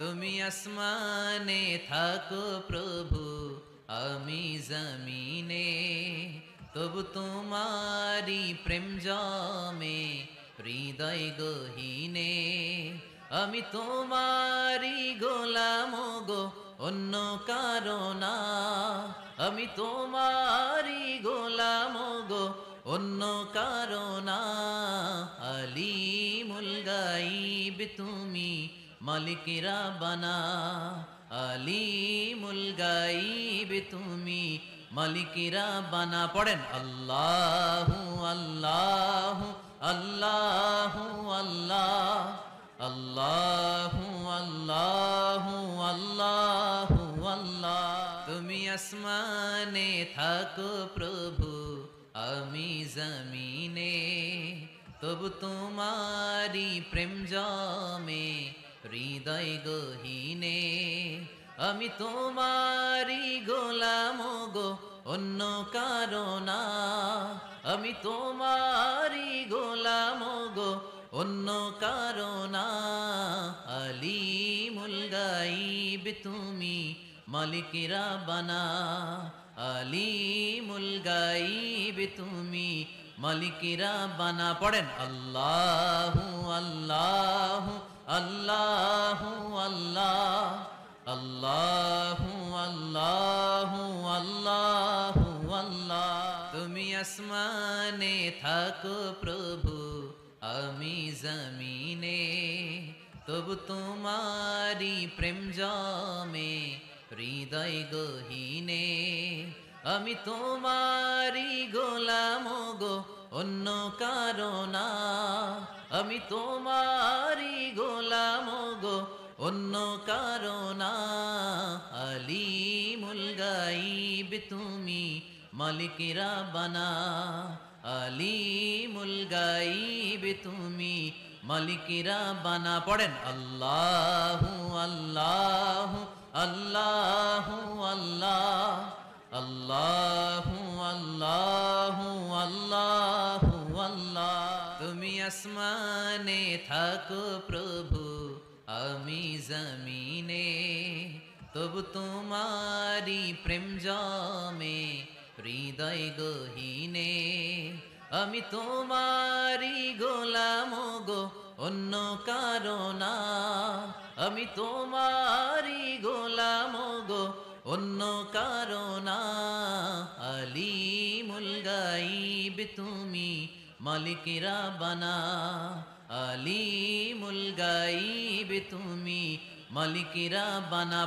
তুমি আসমানে থাকো প্রভু, আমি জমিনে, তবু তোমারি প্রেম জমে হৃদয় গহীনে। আমি তোমারি গোলাম গো, অন্য কারো না। আমি তোমারি গোলাম গো, অন্য কারো না। আলিমুল গাইব তুমি, মালিক রাব্বানা। আলিমুল গাইব তুমি, মালিক রাব্বানা। পড়েন আল্লাহু আল্লাহু আল্লাহু আল্লাহ, আল্লাহু আল্লাহু আল্লাহু আল্লাহ। তুমি আসমানে থাকো প্রভু, আমি জমিনে, তবু তোমারি প্রেম জমে হৃদয় গহীনে। আমি তোমারি গোলাম গো, অন্য কারো না। আমি তোমারি গোলাম গো, অন্য কারো না। আলিমুল গাইব তুমি, মালিক রাব্বানা। আলিমুল গাইব তুমি, মালিক রাব্বানা। পড়েন আল্লাহু আল্লাহু আল্লাহু আল্লাহ, আল্লাহু আল্লাহু আল্লাহু আল্লাহ। তুমি আসমানে থাকো প্রভু, আমি জমিনে, তবু তোমারি প্রেম জমে হৃদয় গহীনে। আমি তোমারি গোলাম গো, অন্য কারো না। আমি তোমারি গোলাম গো, অন্য কারো না। আলিমুল গাইব তুমি, মালিক রাব্বানা। আলিমুল গাইব তুমি, মালিক রাব্বানা। পড়েন আল্লাহু আল্লাহু আল্লাহু আল্লাহ, আল্লাহু আল্লাহু আল্লাহু আল্লাহ। তুমি আসমানে থাকো প্রভু, আমি জমিনে, তবু তোমারি প্রেম জমে হৃদয় গহীনে। আমি তোমারি গোলাম গো, অন্য কারো না। আমি তোমারি গোলাম গো, অন্য কারো না। আলিমুল গাইব তুমি, মালিক রাব্বানা। আলিমুল গাইব তুমি, মালিক রাব্বানা।